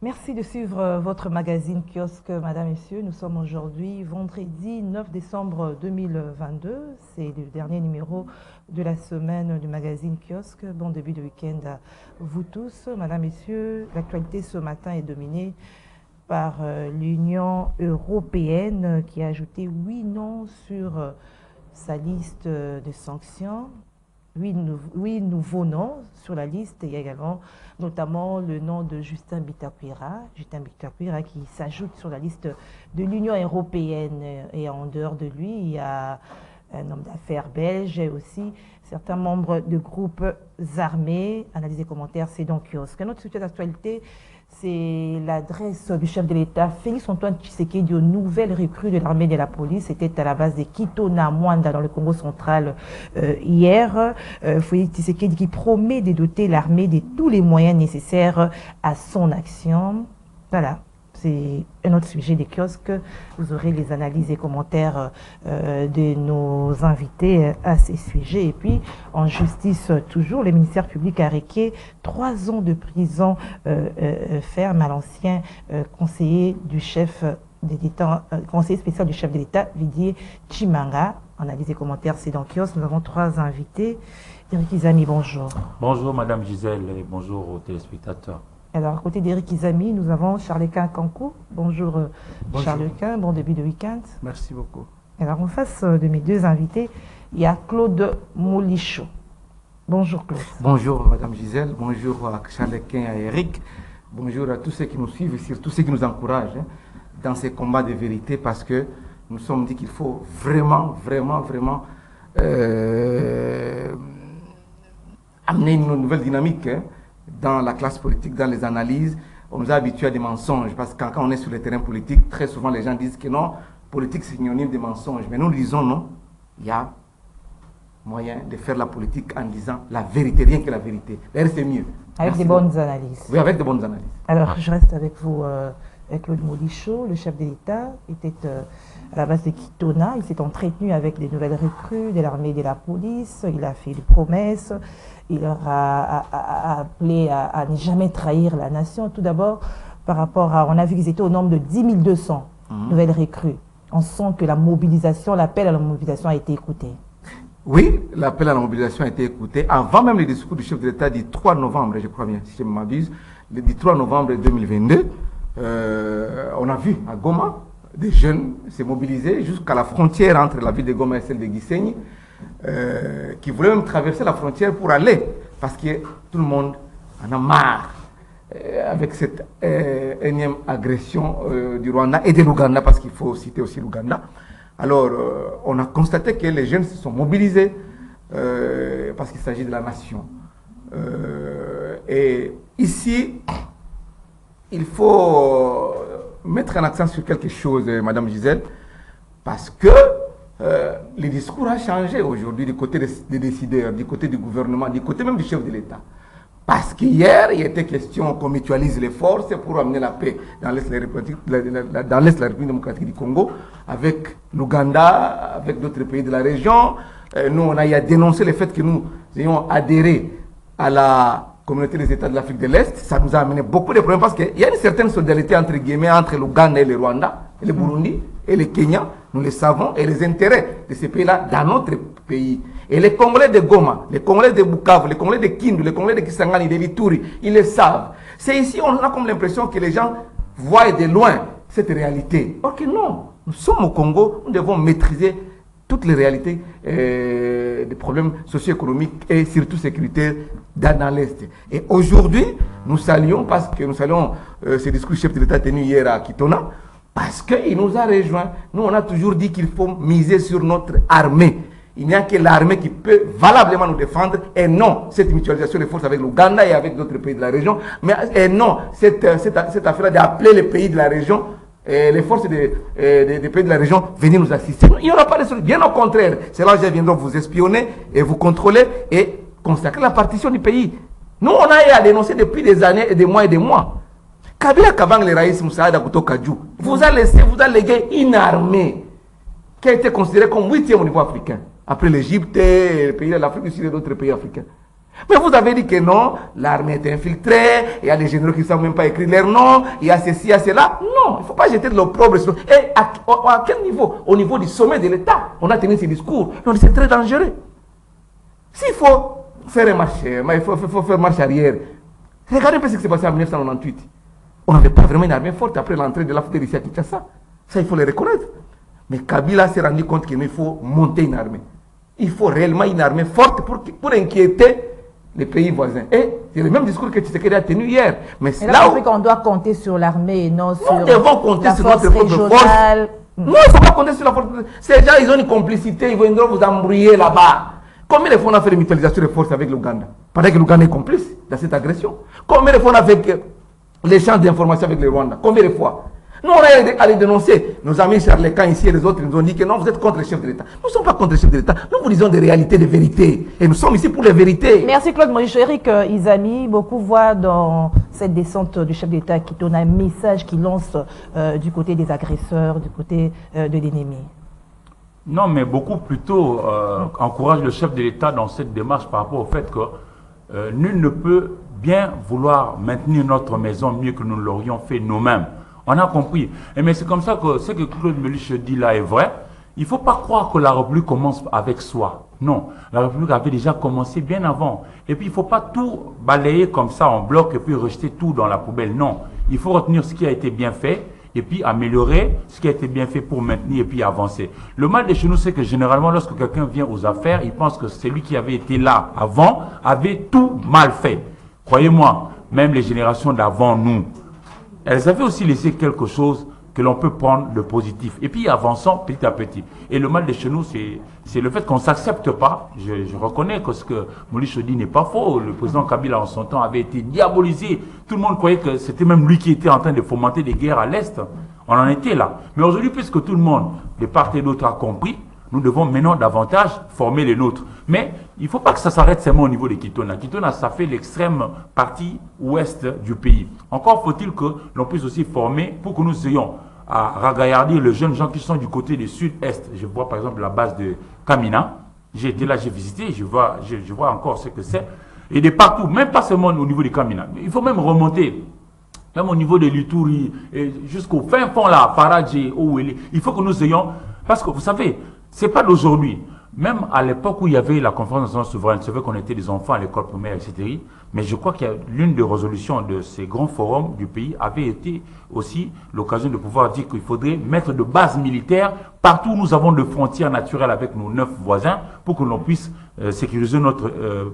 Merci de suivre votre magazine Kiosque, Madame, Messieurs. Nous sommes aujourd'hui vendredi 9 décembre 2022. C'est le dernier numéro de la semaine du magazine Kiosque. Bon début de week-end à vous tous. Madame, Messieurs, l'actualité ce matin est dominée par l'Union européenne qui a ajouté 8 noms sur sa liste de sanctions. 8 nouveaux noms sur la liste. Il y a également notamment le nom de Justin Bitakwira qui s'ajoute sur la liste de l'Union européenne. Et en dehors de lui, il y a un homme d'affaires belge et aussi certains membres de groupes armés. Analyse et commentaires, c'est donc Kiosque. Un autre sujet d'actualité, c'est l'adresse du chef de l'État, Félix Antoine Tshisekedi, aux nouvelles recrues de l'armée et de la police. C'était à la base de Kitona Mwanda dans le Congo central hier. Félix Tshisekedi qui promet de doter l'armée de tous les moyens nécessaires à son action. Voilà. C'est un autre sujet des kiosques. Vous aurez les analyses et commentaires de nos invités à ces sujets. Et puis, en justice, toujours, le ministère public a requis 3 ans de prison ferme à l'ancien conseiller du chef de l'État, conseiller spécial du chef de l'État, Didier Chimanga. Analyse et commentaires, c'est dans kiosque. Nous avons 3 invités. Éric Izami, bonjour. Bonjour Madame Gisèle et bonjour aux téléspectateurs. Alors, à côté d'Éric Izami, nous avons Charles-Quin Kankou. Bonjour, Charles-Quin, bon début de week-end. Merci beaucoup. Alors, en face de mes 2 invités, il y a Claude Molichot. Bonjour Claude. Bonjour Madame Gisèle, bonjour à Charles-Quin et à Eric. Bonjour à tous ceux qui nous suivent et surtout ceux qui nous encouragent dans ces combats de vérité parce que nous sommes dit qu'il faut vraiment amener une nouvelle dynamique dans la classe politique, dans les analyses. On nous a habitués à des mensonges parce que quand on est sur le terrain politique, très souvent les gens disent que non, politique c'est synonyme de mensonges. Mais nous disons non, il y a moyen de faire la politique en disant la vérité, rien que la vérité. D'ailleurs c'est mieux. Avec des bonnes analyses. Oui, avec de bonnes analyses. Alors je reste avec vous, avec Claude Molichot, le chef de l'État, était à la base de Kitona. Il s'est entretenu avec des nouvelles recrues de l'armée et de la police. Il a fait des promesses. Il leur a appelé à ne jamais trahir la nation. Tout d'abord, par rapport à... On a vu qu'ils étaient au nombre de 10 200 nouvelles recrues. On sent que la mobilisation, l'appel à la mobilisation a été écouté. Oui, l'appel à la mobilisation a été écouté. Avant même le discours du chef de l'État du 3 novembre, je crois bien, si je ne m'abuse, du 3 novembre 2022, on a vu à Goma des jeunes se mobiliser jusqu'à la frontière entre la ville de Goma et celle de Gisenyi, qui voulaient même traverser la frontière pour aller, parce que tout le monde en a marre avec cette énième agression du Rwanda et de l'Ouganda, parce qu'il faut citer aussi l'Ouganda. Alors, on a constaté que les jeunes se sont mobilisés parce qu'il s'agit de la nation. Et ici, il faut mettre un accent sur quelque chose, Madame Gisèle, parce que le discours a changé aujourd'hui du côté des décideurs, du côté du gouvernement, du côté même du chef de l'État. Parce qu'hier, il était question qu'on mutualise les forces pour amener la paix dans l'Est de la République démocratique du Congo, avec l'Ouganda, avec d'autres pays de la région. Nous, on a dénoncé le fait que nous ayons adhéré à la communauté des États de l'Afrique de l'Est. Ça nous a amené beaucoup de problèmes parce qu'il y a une certaine solidarité entre guillemets entre l'Ouganda et le Rwanda, et le Burundi et le Kenya. Nous le savons, et les intérêts de ces pays-là dans notre pays. Et les Congolais de Goma, les Congolais de Bukavu, les Congolais de Kindu, les Congolais de Kisangani, de Lituri, ils le savent. C'est ici, on a comme l'impression que les gens voient de loin cette réalité. Or que non, nous sommes au Congo, nous devons maîtriser toutes les réalités des problèmes socio-économiques et surtout sécuritaires dans l'Est. Et aujourd'hui, nous saluons, parce que nous saluons ce discours du chef de l'État tenu hier à Kitona, parce qu'il nous a rejoints. Nous, on a toujours dit qu'il faut miser sur notre armée. Il n'y a que l'armée qui peut valablement nous défendre, et non cette mutualisation des forces avec l'Ouganda et avec d'autres pays de la région, et non cette affaire d'appeler les pays de la région, les forces des pays de la région, venir nous assister. Il n'y aura pas de solution. Bien au contraire, c'est là que viendront vous espionner et vous contrôler et consacrer la partition du pays. Nous, on a à dénoncer depuis des années et des mois et des mois. Kabila Kabang le Raïs Moussaïda Koutoka-Djou vous a légué une armée qui a été considérée comme 8e au niveau africain, après l'Égypte, les pays de l'Afrique du Sud et d'autres pays africains. Mais vous avez dit que non, l'armée est infiltrée, il y a des généraux qui ne savent même pas écrire leur nom, il y a ceci, il y a cela. Non, il ne faut pas jeter de l'opprobre. Et à quel niveau? Au niveau du sommet de l'État, on a tenu ces discours. Donc c'est très dangereux. S'il faut faire une marche, il faut faire marche arrière. Regardez un peu ce qui s'est passé en 1998. On n'avait pas vraiment une armée forte après l'entrée de l'AFDR ici à Kinshasa. Ça, il faut le reconnaître. Mais Kabila s'est rendu compte qu'il faut monter une armée. Il faut réellement une armée forte pour inquiéter les pays voisins. Et c'est le même discours que Tshisekedi a tenu hier. Mais là où on doit compter sur l'armée et non sur nous devons compter la sur force notre propre force. Non, il ne faut pas compter sur la force. Ces gens, ils ont une complicité, ils viendront vous embrouiller là-bas. Combien de fois on a fait une mutualisation de forces avec l'Ouganda? Pendant que l'Ouganda est complice dans cette agression. Combien de fois on a fait l'échange d'informations avec le Rwanda? Combien de fois? Nous, on est allé dénoncer. Nos amis Charles Kahn ici et les autres nous ont dit que non, vous êtes contre le chef de l'État. Nous ne sommes pas contre le chef de l'État. Nous vous disons des réalités, des vérités. Et nous sommes ici pour les vérités. Merci Claude Moïse. Eric Izami, beaucoup voient dans cette descente du chef d'État qui donne un message qui lance du côté des agresseurs, du côté de l'ennemi. Non, mais beaucoup plutôt encourage le chef de l'État dans cette démarche par rapport au fait que nul ne peut bien vouloir maintenir notre maison mieux que nous l'aurions fait nous-mêmes. On a compris. Mais c'est comme ça que ce que Claude Melich dit là est vrai. Il ne faut pas croire que la République commence avec soi. Non, la République avait déjà commencé bien avant. Et puis il ne faut pas tout balayer comme ça en bloc et puis rejeter tout dans la poubelle. Non, il faut retenir ce qui a été bien fait et puis améliorer ce qui a été bien fait pour maintenir et puis avancer. Le mal de chez nous, c'est que généralement, lorsque quelqu'un vient aux affaires, il pense que celui qui avait été là avant avait tout mal fait. Croyez-moi, même les générations d'avant nous, elles avaient aussi laissé quelque chose que l'on peut prendre de positif. Et puis avançons petit à petit. Et le mal de chez nous, c'est le fait qu'on ne s'accepte pas. Je reconnais que ce que Moïse dit n'est pas faux. Le président Kabila en son temps avait été diabolisé. Tout le monde croyait que c'était même lui qui était en train de fomenter des guerres à l'Est. On en était là. Mais aujourd'hui, puisque tout le monde, de part et d'autre, a compris, nous devons maintenant davantage former les nôtres. Mais il ne faut pas que ça s'arrête seulement au niveau de Kitona. Kitona, ça fait l'extrême partie ouest du pays. Encore faut-il que l'on puisse aussi former pour que nous ayons à ragaillardir les jeunes gens qui sont du côté du sud-est. Je vois par exemple la base de Kamina. J'ai été là, j'ai visité, je vois encore ce que c'est. Et de partout, même pas seulement au niveau de Kamina. Il faut même remonter. Même au niveau de l'Ituri, jusqu'au fin fond là, Paradji, Oueli. Il faut que nous ayons... Parce que vous savez, c'est pas d'aujourd'hui. Même à l'époque où il y avait la conférence nationale souveraine, c'est vrai qu'on était des enfants à l'école primaire, etc. Mais je crois qu'il y a l'une des résolutions de ces grands forums du pays avait été aussi l'occasion de pouvoir dire qu'il faudrait mettre de bases militaires partout où nous avons de frontières naturelles avec nos 9 voisins pour que l'on puisse sécuriser notre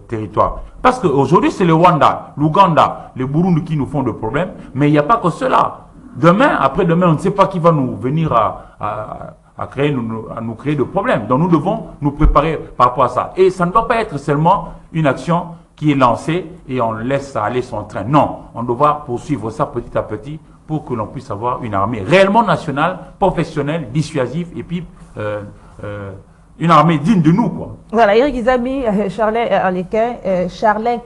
territoire. Parce qu'aujourd'hui, c'est le Rwanda, l'Ouganda, le Burundi qui nous font des problèmes, mais il n'y a pas que cela. Demain, après-demain, on ne sait pas qui va nous venir à nous créer de problèmes. Donc nous devons nous préparer par rapport à ça. Et ça ne doit pas être seulement une action qui est lancée et on laisse aller son train. Non, on doit poursuivre ça petit à petit pour que l'on puisse avoir une armée réellement nationale, professionnelle, dissuasive et puis une armée digne de nous, quoi. Voilà, Eric Izami, Charles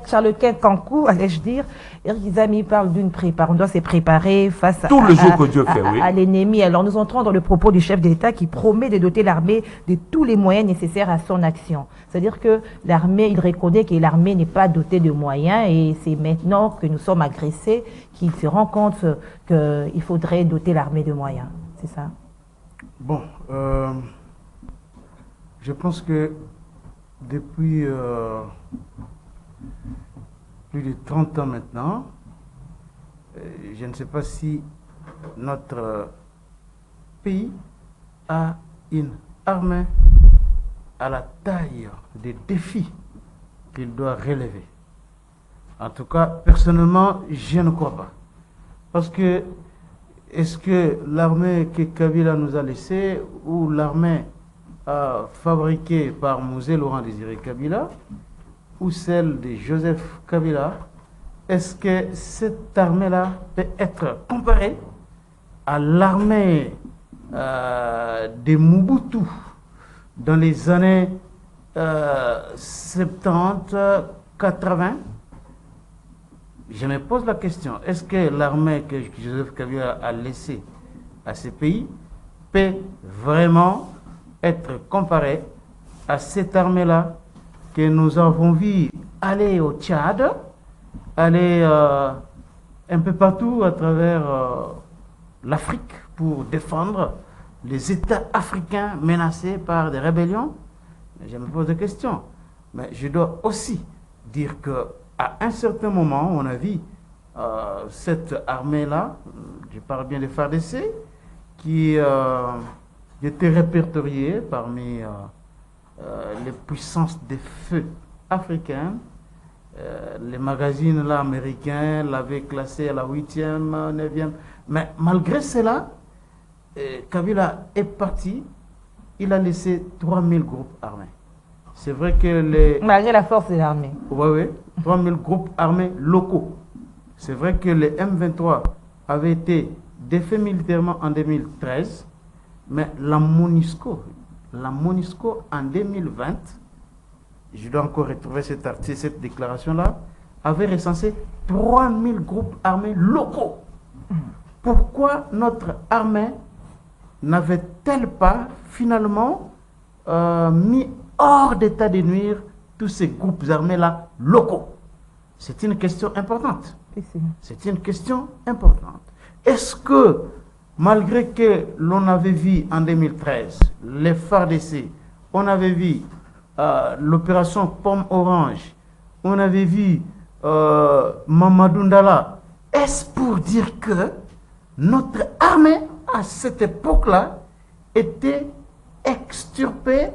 Kankou, allais-je dire. Eric Izami parle d'une préparation. On doit se préparer face à l'ennemi. Alors nous entrons dans le propos du chef d'État qui promet de doter l'armée de tous les moyens nécessaires à son action. C'est-à-dire que l'armée, il reconnaît que l'armée n'est pas dotée de moyens et c'est maintenant que nous sommes agressés qu'il se rend compte qu'il faudrait doter l'armée de moyens. C'est ça? Bon, je pense que depuis plus de 30 ans maintenant, je ne sais pas si notre pays a une armée à la taille des défis qu'il doit relever. En tout cas, personnellement, je ne crois pas. Parce que, est-ce que l'armée que Kabila nous a laissée ou l'armée fabriquée par Mosé Laurent Désiré Kabila ou celle de Joseph Kabila, est-ce que cette armée-là peut être comparée à l'armée de Mobutu dans les années 70, 80? Je me pose la question, est-ce que l'armée que Joseph Kabila a laissée à ce pays peut vraiment être comparée à cette armée-là que nous avons vue aller au Tchad, aller un peu partout à travers l'Afrique pour défendre les États africains menacés par des rébellions? Je me pose des questions. Mais je dois aussi dire qu'à un certain moment, on a vu cette armée-là, je parle bien des FARDC, qui était répertoriée parmi les puissances des feux africaines. Les magazines là, américains l'avaient classé à la 8e, 9e. Mais malgré cela, Kabila est parti. Il a laissé 3000 groupes armés. C'est vrai que les... Malgré la force de l'armée. Oui, 3000 groupes armés locaux. C'est vrai que les M23 avaient été défaits militairement en 2013, mais la MONUSCO en 2020, je dois encore retrouver cette déclaration-là, avait recensé 3000 groupes armés locaux. Pourquoi notre armée n'avait-elle pas finalement mis hors d'état de nuire tous ces groupes armés-là locaux? C'est une question importante. C'est une question importante. Est-ce que, malgré que l'on avait vu en 2013 les FARDC, on avait vu l'opération Pomme Orange, on avait vu Mamadou Ndala, est-ce pour dire que notre armée, à cette époque-là, était extirpée,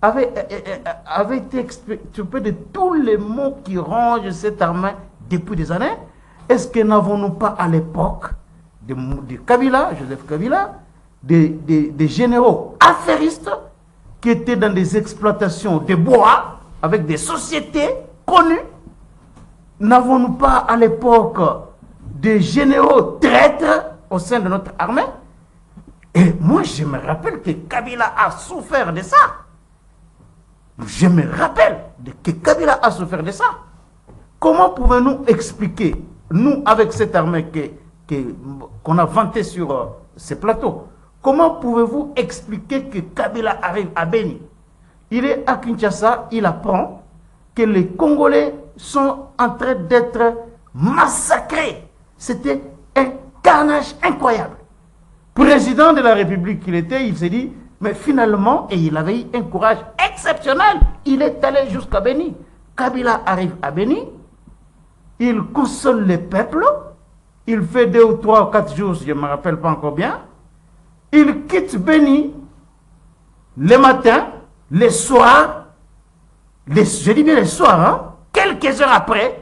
avait été extirpée de tous les maux qui rongent cette armée depuis des années? Est-ce que n'avons-nous pas à l'époque de Kabila, Joseph Kabila, des généraux affairistes qui étaient dans des exploitations de bois avec des sociétés connues? N'avons-nous pas à l'époque des généraux traîtres au sein de notre armée? Et moi, je me rappelle que Kabila a souffert de ça. Je me rappelle que Kabila a souffert de ça. Comment pouvons-nous expliquer, nous, avec cette armée qu'on a vantée sur ces plateaux, comment pouvez-vous expliquer que Kabila arrive à Beni? Il est à Kinshasa, il apprend que les Congolais sont en train d'être massacrés. C'était un carnage incroyable. Président de la République qu'il était, il s'est dit, mais finalement, et il avait eu un courage exceptionnel, il est allé jusqu'à Beni. Kabila arrive à Beni, il console le peuple, il fait 2 ou 3 ou 4 jours, je ne me rappelle pas encore bien, il quitte Beni le matin, le soir, je dis bien le soir, hein, quelques heures après,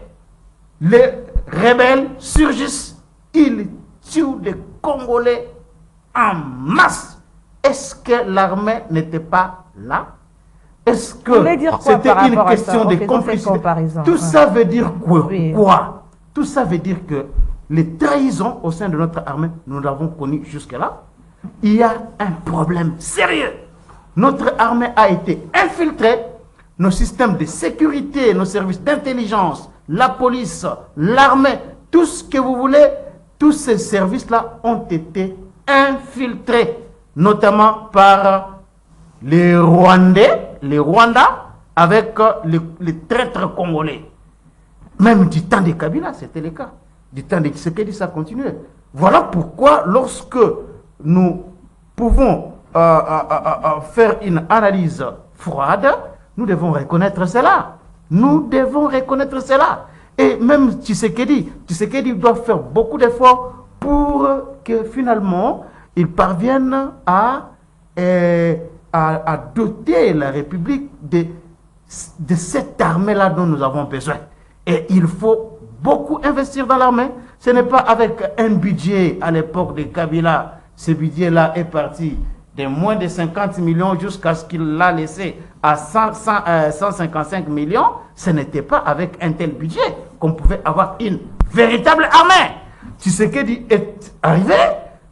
les rebelles surgissent, ils tuent des Congolais en masse. Est-ce que l'armée n'était pas là? Est-ce que c'était une question de complicité? Tout ça veut dire quoi? Oui. Tout ça veut dire que les trahisons au sein de notre armée, nous l'avons connu jusque-là. Il y a un problème sérieux. Notre armée a été infiltrée. Nos systèmes de sécurité, nos services d'intelligence, la police, l'armée, tout ce que vous voulez, tous ces services-là ont été infiltrés, notamment par les Rwandais, avec les traîtres congolais. Même du temps de Kabila, c'était le cas. Du temps de Tshisekedi, ça continuait. Voilà pourquoi, lorsque nous pouvons faire une analyse froide, nous devons reconnaître cela. Nous devons reconnaître cela. Et même Tshisekedi doit faire beaucoup d'efforts pour que finalement, il parvienne à doter la République de cette armée-là dont nous avons besoin. Et il faut beaucoup investir dans l'armée. Ce n'est pas avec un budget à l'époque de Kabila. Ce budget-là est parti de moins de 50 millions jusqu'à ce qu'il l'a laissé à 155 millions. Ce n'était pas avec un tel budget qu'on pouvait avoir une véritable armée. Tshisekedi est arrivé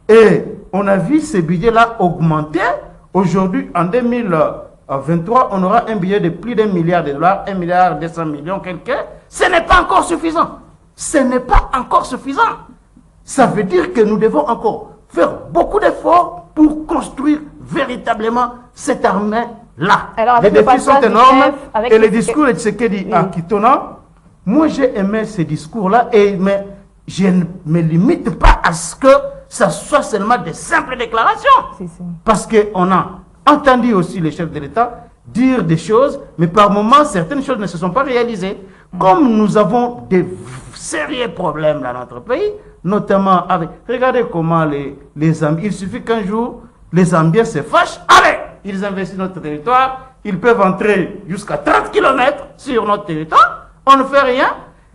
et on a vu ce budget-là augmenter. Aujourd'hui, en 2023, on aura un budget de plus d'$1 milliard, 1,2 milliard quelqu'un. Ce n'est pas encore suffisant. Ce n'est pas encore suffisant. Ça veut dire que nous devons encore faire beaucoup d'efforts pour construire véritablement cette armée-là. Les défis sont énormes et le discours de Tshisekedi à Kitona Moi, j'ai aimé ces discours-là, mais je ne me limite pas à ce que ça soit seulement des simples déclarations. Si. Parce qu'on a entendu aussi les chefs de l'État dire des choses, mais par moments, certaines choses ne se sont pas réalisées. Comme nous avons des sérieux problèmes dans notre pays, notamment avec... Regardez comment les Zambiens... Il suffit qu'un jour, les Zambiens se fâchent. Allez, ils investissent notre territoire. Ils peuvent entrer jusqu'à 30 km sur notre territoire. On ne fait rien.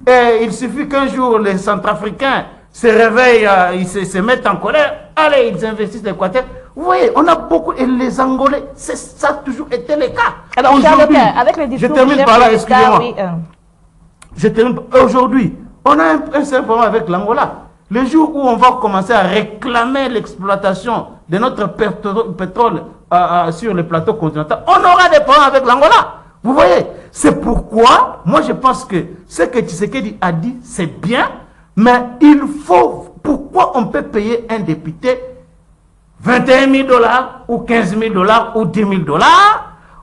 Et il suffit qu'un jour, les Centrafricains se réveillent, ils se mettent en colère. Allez, ils investissent l'Équateur. Vous voyez, on a beaucoup... Et les Angolais, ça a toujours été le cas. Alors, aujourd'hui, avec le discours je termine par là, excusez-moi. Oui, aujourd'hui, on a un seul problème avec l'Angola. Le jour où on va commencer à réclamer l'exploitation de notre pétrole sur le plateau continental, on aura des problèmes avec l'Angola. Vous voyez, c'est pourquoi, moi je pense que ce que Tshisekedi a dit, c'est bien, mais il faut, pourquoi on peut payer un député 21 000 $ ou 15 000 $ ou 10 000 $,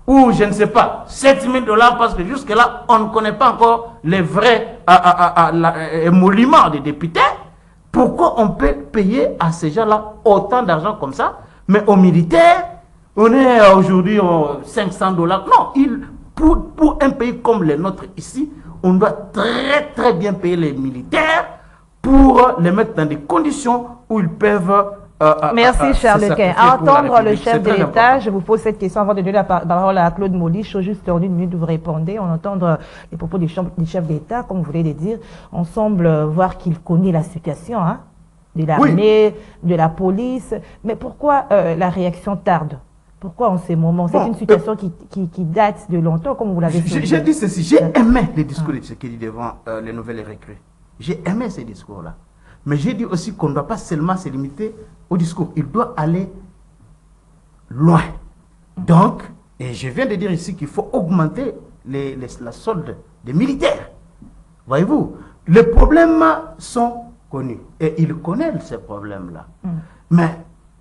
ou je ne sais pas, 7 000 $, parce que jusque-là, on ne connaît pas encore les vrais émoluments des députés. Pourquoi on peut payer à ces gens-là autant d'argent comme ça, mais aux militaires, on est aujourd'hui aux 500 $. Non, pour un pays comme le nôtre ici, on doit très très bien payer les militaires pour les mettre dans des conditions où ils peuvent... Merci Charles Quin. À entendre le chef de l'État, je vous pose cette question avant de donner la parole à Claude Molicho. Juste en une minute, vous répondez. On entend les propos du chef d'État, comme vous voulez le dire. On semble voir qu'il connaît la situation de l'armée, de la police. Mais pourquoi la réaction tarde? Pourquoi en ces moments? C'est une situation qui date de longtemps, comme vous l'avez dit. J'ai dit ceci, j'ai aimé les discours de Tshisekedi devant les nouvelles recrues. J'ai aimé ces discours-là. Mais j'ai dit aussi qu'on ne doit pas seulement se limiter au discours. Il doit aller loin. Donc, et je viens de dire ici qu'il faut augmenter la solde des militaires. Voyez-vous, les problèmes sont connus. Et ils connaissent ces problèmes-là. Mais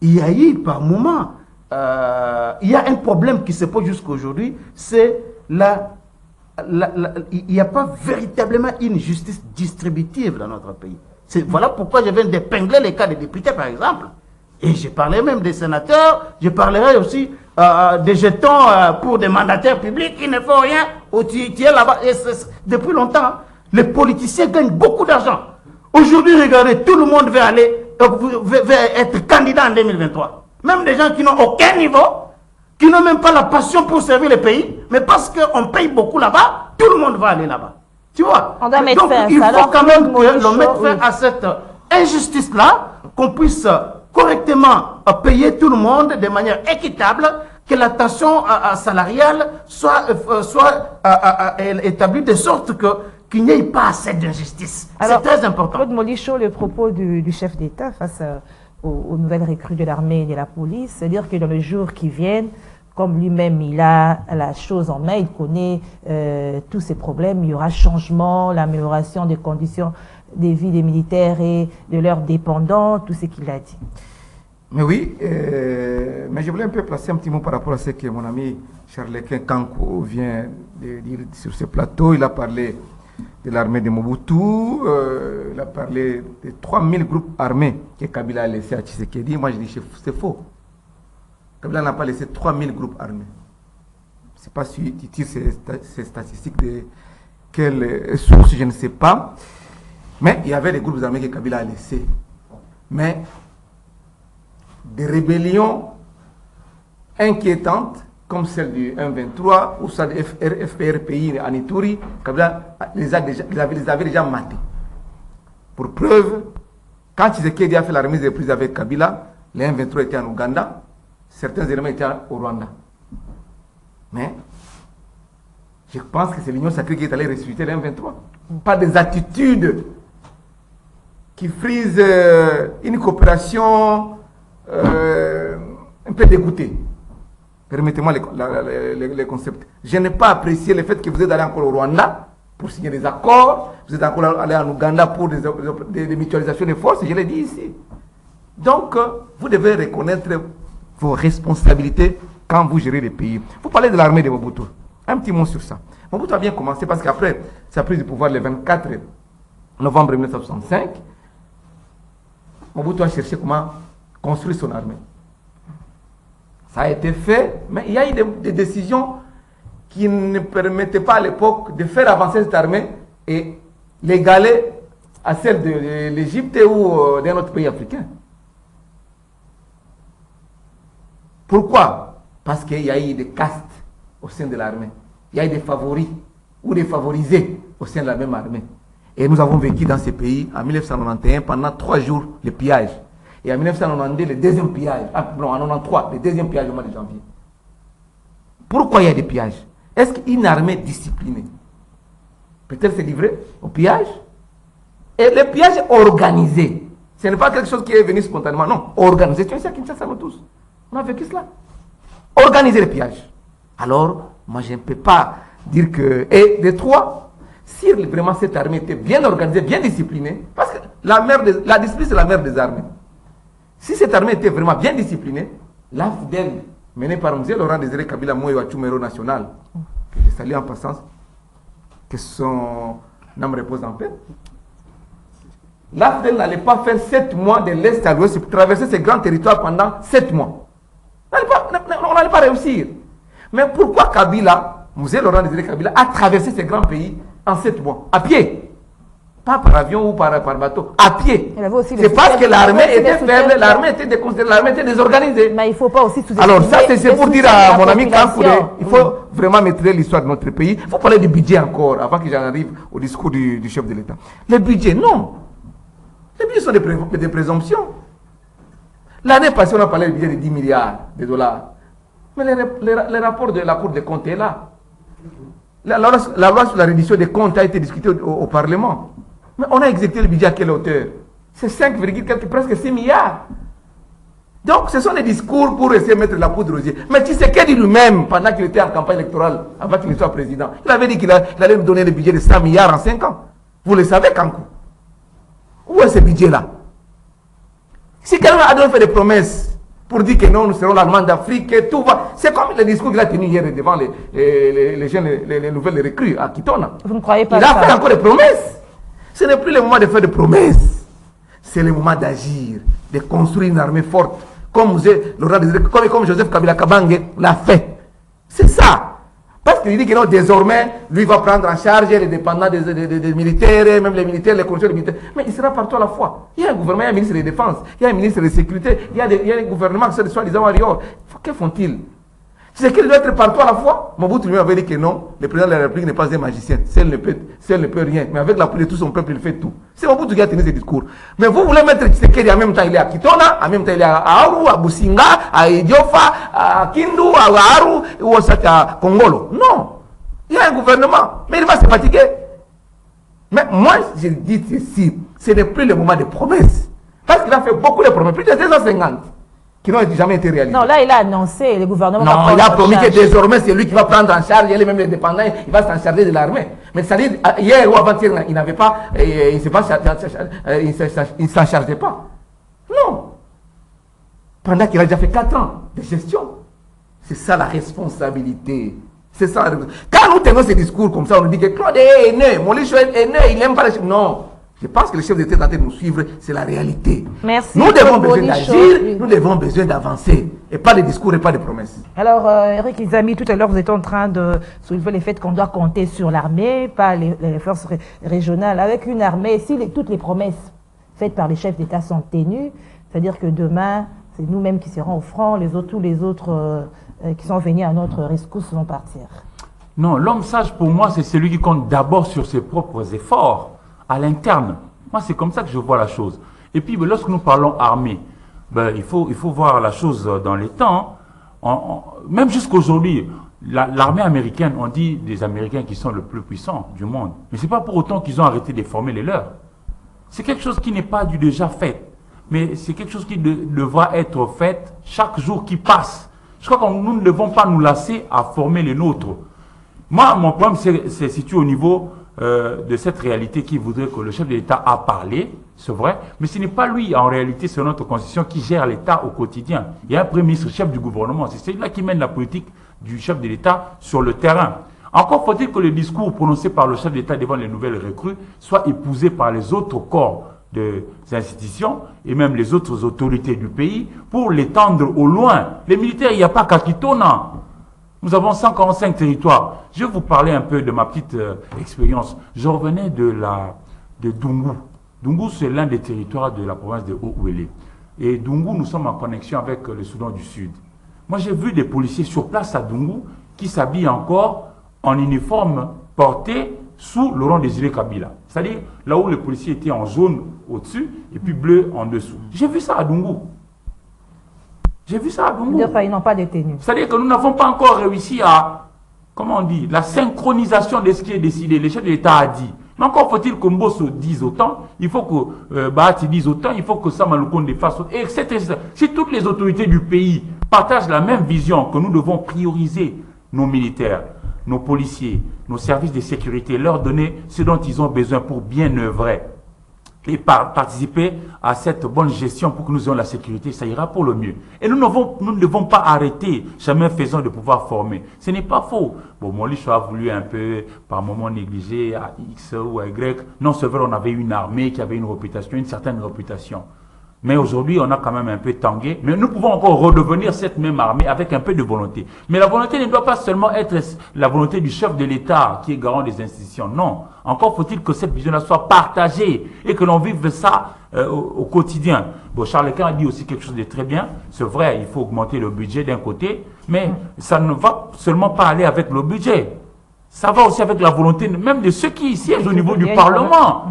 il y a eu par moment, il y a un problème qui se pose jusqu'à aujourd'hui, c'est il n'y a pas véritablement une justice distributive dans notre pays. Voilà pourquoi je viens d'épingler les cas des députés, par exemple. Et je parlais même des sénateurs, je parlerai aussi des jetons pour des mandataires publics. Il ne faut rien. Tu es là-bas. Depuis longtemps, les politiciens gagnent beaucoup d'argent. Aujourd'hui, regardez, tout le monde veut être candidat en 2023. Même des gens qui n'ont aucun niveau, qui n'ont même pas la passion pour servir le pays, mais parce qu'on paye beaucoup là-bas, tout le monde va aller là-bas. Tu vois? On doit mettre donc, fin. Il faut quand même qu'on mette fin à cette injustice-là, qu'on puisse correctement payer tout le monde de manière équitable, que la tension salariale soit établie de sorte qu'il n'y ait pas assez d'injustice. C'est très important. Claude Molicho, le propos du chef d'État face aux nouvelles recrues de l'armée et de la police, c'est-à-dire que dans les jours qui viennent, comme lui-même, il a la chose en main, il connaît tous ces problèmes, il y aura changement, l'amélioration des conditions de vie des militaires et de leurs dépendants, tout ce qu'il a dit. Mais oui, mais je voulais un peu placer un petit mot par rapport à ce que mon ami Charles Kanko vient de dire sur ce plateau. Il a parlé de l'armée de Mobutu, il a parlé des 3000 groupes armés que Kabila a laissés à Tshisekedi. Moi, je dis c'est faux. Kabila n'a pas laissé 3000 groupes armés. Je ne sais pas si tu tires ces statistiques de quelle source, je ne sais pas. Mais il y avait des groupes armés que Kabila a laissés. Mais des rébellions inquiétantes, comme celle du M23 ou celle du FPRPI en Ituri, Kabila les avait déjà matés. Pour preuve, quand Tshisekedi a fait la remise des prises avec Kabila, les M23 étaient en Ouganda, certains éléments étaient au Rwanda. Mais je pense que c'est l'Union sacrée qui est allée ressusciter les M23. Pas des attitudes qui frisent une coopération un peu dégoûtée. Permettez-moi les concepts. Je n'ai pas apprécié le fait que vous êtes allé encore au Rwanda pour signer des accords, vous êtes encore allé en Ouganda pour des mutualisations de forces, je l'ai dit ici. Donc, vous devez reconnaître vos responsabilités quand vous gérez les pays. Vous parlez de l'armée de Mobutu. Un petit mot sur ça. Mobutu a bien commencé parce qu'après sa prise de pouvoir le 24 novembre 1965, Mobutu a cherché comment construire son armée. Ça a été fait, mais il y a eu des décisions qui ne permettaient pas à l'époque de faire avancer cette armée et l'égaler à celle de l'Égypte ou d'un autre pays africain. Pourquoi? Parce qu'il y a eu des castes au sein de l'armée. Il y a eu des favoris ou des favorisés au sein de la même armée. Et nous avons vécu dans ces pays en 1991 pendant 3 jours le pillage. Et en 1992 le deuxième pillage. Non, en 1993 le deuxième pillage au mois de janvier. Pourquoi il y a des pillages? Est-ce qu'une armée disciplinée peut-elle se livrer au pillage? Et le pillage organisé, ce n'est pas quelque chose qui est venu spontanément, non, organisé. Tu sais à Kinshasa, nous tous, on a vécu cela. Organiser le pillage. Alors, moi je ne peux pas dire que... Et de trois, si vraiment cette armée était bien organisée, bien disciplinée, parce que la discipline c'est la mère des armées. Si cette armée était vraiment bien disciplinée, l'AFDEL, menée par M. Laurent Désiré Kabila Moyo Achumero National, que je salue en passant, que son âme repose en paix, l'AFDEL n'allait pas faire 7 mois de l'Est à l'Ouest pour traverser ces grands territoires pendant 7 mois. On n'allait pas réussir. Mais pourquoi Kabila, M. Laurent Désiré Kabila, a traversé ces grands pays en 7 mois, à pied? Pas par avion ou par bateau, à pied. C'est parce que l'armée était faible, l'armée était déconsidérée, l'armée était désorganisée. Mais il ne faut pas aussi sous-estimer. Alors ça, c'est pour dire à mon ami Kankouré, il faut vraiment maîtriser l'histoire de notre pays. Il faut parler du budget encore, avant que j'en arrive au discours du chef de l'État. Le budget, non. Les budgets sont des présomptions. L'année passée, on a parlé du budget de 10 milliards de dollars. Mais le rapport de la Cour des comptes est là. La loi sur la reddition des comptes a été discutée au Parlement. Mais on a exécuté le budget à quelle hauteur? C'est 5, presque 6 milliards. Donc ce sont des discours pour essayer de mettre la poudre aux yeux. Mais Tshisekedi lui-même, pendant qu'il était en campagne électorale, avant qu'il soit président, il avait dit qu'il allait nous donner le budget de 100 milliards en 5 ans. Vous le savez, Kankou? Où est ce budget-là? Si quelqu'un a donné fait des promesses pour dire que non, nous serons l'Allemagne d'Afrique, et tout va. C'est comme le discours qu'il a tenu hier devant les jeunes, les nouvelles recrues à Kitona. Vous ne croyez pas il a fait encore des promesses. Ce n'est plus le moment de faire des promesses. C'est le moment d'agir, de construire une armée forte, comme Joseph Kabila Kabange l'a fait. C'est ça. Parce qu'il dit que non, désormais, lui va prendre en charge les dépendants des militaires, même les militaires, les conditions des militaires. Mais il sera partout à la fois. Il y a un gouvernement, il y a un ministre de la Défense, il y a un ministre de la Sécurité, il y a un gouvernement qui sont soi-disant warriors. Que font-ils? C'est qu'il doit être partout à la fois. Mobutu lui avait dit que non, le président de la République n'est pas un magicien. Seul ne peut rien. Mais avec l'appui de tout son peuple, il fait tout. C'est Mobutu qui a tenu ce discours. Mais vous voulez mettre Tshisekedi en même temps, il est à Kitona, en même temps, il est à Aru, à Businga, à Idiofa, à Kindu, à Aru, ou à Kongolo. Non. Il y a un gouvernement. Mais il va se fatiguer. Mais moi, je dis ceci, ce n'est plus le moment de promesses. Parce qu'il a fait beaucoup de promesses, plus de 250. Qui n'ont jamais été réalisés. Non, là, il a annoncé, le gouvernement... Non, il a promis que désormais, c'est lui qui va prendre en charge, il est même les dépendants, il va s'en charger de l'armée. Mais ça dit, hier ou avant-hier, il n'avait pas, il ne s'en chargeait pas. Non. Pendant qu'il a déjà fait 4 ans de gestion. C'est ça la responsabilité. C'est ça. Quand nous tenons ces discours comme ça, on nous dit que Claude est né, Molicho est né, il n'aime pas les... Non. Je pense que le chef d'État est en train de nous suivre, c'est la réalité. Merci. Nous devons besoin d'agir, nous devons besoin d'avancer, et pas de discours et pas de promesses. Alors, Eric Izami, tout à l'heure, vous étiez en train de soulever le fait qu'on doit compter sur l'armée, pas les forces régionales. Avec une armée, si toutes les promesses faites par les chefs d'État sont tenues, c'est-à-dire que demain, c'est nous-mêmes qui serons au front, tous les autres qui sont venus à notre rescousse vont partir. Non, l'homme sage, pour moi, c'est celui qui compte d'abord sur ses propres efforts. À l'interne. Moi, c'est comme ça que je vois la chose. Et puis, lorsque nous parlons armée, il faut voir la chose dans les temps. Même jusqu'aujourd'hui, l'armée américaine, on dit des Américains qui sont le plus puissants du monde. Mais ce n'est pas pour autant qu'ils ont arrêté de former les leurs. C'est quelque chose qui n'est pas du déjà fait. Mais c'est quelque chose qui devra être fait chaque jour qui passe. Je crois que nous ne devons pas nous lasser à former les nôtres. Moi, mon problème, c'est situé au niveau... de cette réalité qui voudrait que le chef de l'État a parlé, c'est vrai, mais ce n'est pas lui, en réalité, c'est notre constitution qui gère l'État au quotidien. Il y a un premier ministre, chef du gouvernement, c'est celui-là qui mène la politique du chef de l'État sur le terrain. Encore faut-il que le discours prononcé par le chef d'État devant les nouvelles recrues soit épousé par les autres corps des institutions et même les autres autorités du pays pour l'étendre au loin. Les militaires, il n'y a pas qu'à Kitona. Nous avons 145 territoires. Je vais vous parler un peu de ma petite expérience. Je revenais de Dungu. Dungu, c'est l'un des territoires de la province de Haut-Ouélé. Et Dungu, nous sommes en connexion avec le Soudan du Sud. Moi, j'ai vu des policiers sur place à Dungu qui s'habillent encore en uniforme porté sous le rang des îles Kabila. C'est-à-dire là où les policiers étaient en jaune au-dessus et puis bleu en dessous. J'ai vu ça à Dungu. J'ai vu ça à Dungu. Ils n'ont pas de tenue. C'est-à-dire que nous n'avons pas encore réussi à, comment on dit, la synchronisation de ce qui est décidé. Le chef de l'État a dit. Mais encore faut-il que Mbosso dise autant, il faut que Bahati dise autant, il faut que Samaloukonde fasse autant, etc. Si toutes les autorités du pays partagent la même vision que nous devons prioriser nos militaires, nos policiers, nos services de sécurité, leur donner ce dont ils ont besoin pour bien œuvrer et participer à cette bonne gestion pour que nous ayons la sécurité, ça ira pour le mieux. Et nous ne devons pas arrêter, jamais faisant de pouvoir former. Ce n'est pas faux. Bon, Molich a voulu un peu, par moment, négliger à X ou à Y. Non, c'est vrai, on avait une armée qui avait une réputation, une certaine réputation. Mais aujourd'hui, on a quand même un peu tangué. Mais nous pouvons encore redevenir cette même armée avec un peu de volonté. Mais la volonté ne doit pas seulement être la volonté du chef de l'État qui est garant des institutions. Non. Encore faut-il que cette vision-là soit partagée et que l'on vive ça au quotidien. Bon, Charles Quint a dit aussi quelque chose de très bien. C'est vrai, il faut augmenter le budget d'un côté, mais ça ne va seulement pas aller avec le budget. Ça va aussi avec la volonté même de ceux qui siègent au niveau du Parlement.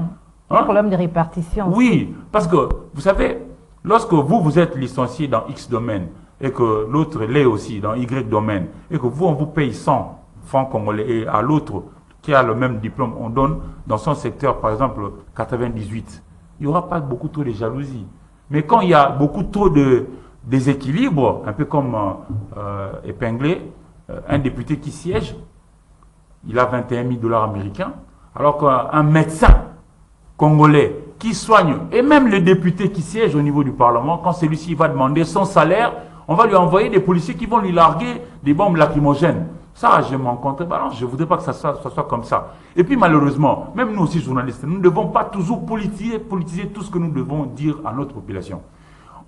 Il y a un problème de répartition. Oui, parce que, vous savez, lorsque vous êtes licencié dans X domaine et que l'autre l'est aussi dans Y domaine et que vous, on vous paye 100 francs congolais et à l'autre qui a le même diplôme, on donne dans son secteur, par exemple, 98, il n'y aura pas beaucoup trop de jalousie. Mais quand il y a beaucoup trop de déséquilibre, un peu comme épinglé, un député qui siège, il a 21 000 $ américains, alors qu'un médecin congolais qui soigne, et même le député qui siège au niveau du Parlement, quand celui-ci va demander son salaire, on va lui envoyer des policiers qui vont lui larguer des bombes lacrymogènes. Ça, je m'en contrebalance, je ne voudrais pas que ça soit comme ça. Et puis malheureusement, même nous aussi journalistes, nous ne devons pas toujours politiser tout ce que nous devons dire à notre population.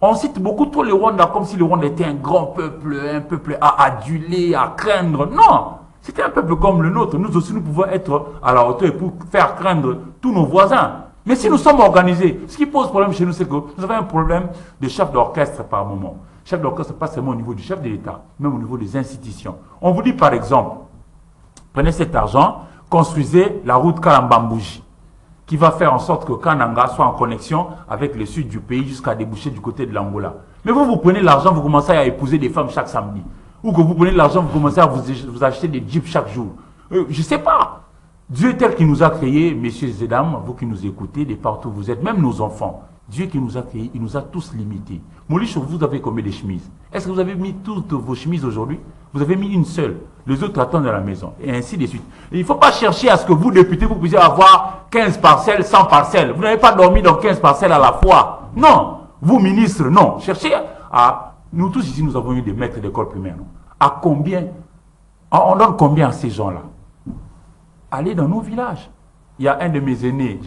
On cite beaucoup trop le Rwanda comme si le Rwanda était un peuple à aduler, à craindre. Non, c'était un peuple comme le nôtre. Nous aussi, nous pouvons être à la hauteur pour faire craindre tous nos voisins. Mais si nous sommes organisés, ce qui pose problème chez nous, c'est que nous avons un problème de chef d'orchestre par moment. Chef d'orchestre, pas seulement au niveau du chef de l'État, même au niveau des institutions. On vous dit par exemple, prenez cet argent, construisez la route Kalambambouji, qui va faire en sorte que Kananga soit en connexion avec le sud du pays jusqu'à déboucher du côté de l'Angola. Mais vous prenez l'argent, vous commencez à épouser des femmes chaque samedi. Ou que vous prenez l'argent, vous commencez à vous acheter des jeeps chaque jour. Je ne sais pas. Dieu tel qu'il nous a créés, messieurs et dames, vous qui nous écoutez, de partout où vous êtes, même nos enfants, Dieu qui nous a créés, il nous a tous limités. Moulich, vous avez combien de chemises? Est-ce que vous avez mis toutes vos chemises aujourd'hui? Vous avez mis une seule. Les autres attendent à la maison. Et ainsi de suite. Et il ne faut pas chercher à ce que vous, députés, vous puissiez avoir 15 parcelles, 100 parcelles. Vous n'avez pas dormi dans 15 parcelles à la fois. Non. Vous, ministres, non. Cherchez à... Nous tous ici, nous avons eu des maîtres d'école primaire. Non? À combien? On donne combien à ces gens-là? Allez dans nos villages. Il y a un de mes aînés,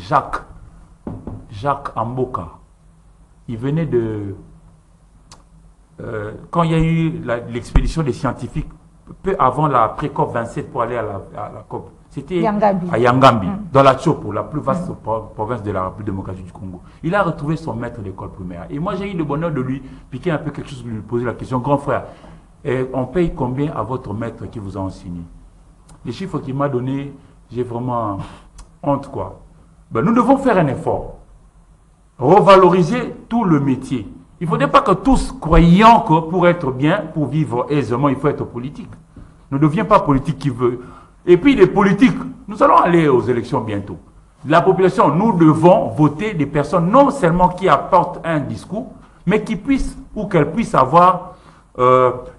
Jacques Amboka. Il venait de... quand il y a eu l'expédition des scientifiques, peu avant la pré-COP 27 pour aller à la COP, c'était à Yangambi, dans la Tchopo, la plus vaste province de la République démocratique du Congo. Il a retrouvé son maître d'école primaire. Et moi, j'ai eu le bonheur de lui piquer un peu quelque chose, de lui poser la question, grand frère, on paye combien à votre maître qui vous a enseigné? Les chiffres qu'il m'a donnés, j'ai vraiment honte, quoi. Ben, nous devons faire un effort. Revaloriser tout le métier. Il ne faudrait pas que tous croyons que pour être bien, pour vivre aisément, il faut être politique. Ne deviens pas politique qui veut. Et puis les politiques, nous allons aller aux élections bientôt. La population, nous devons voter des personnes non seulement qui apportent un discours, mais qui puissent ou qu'elles puissent avoir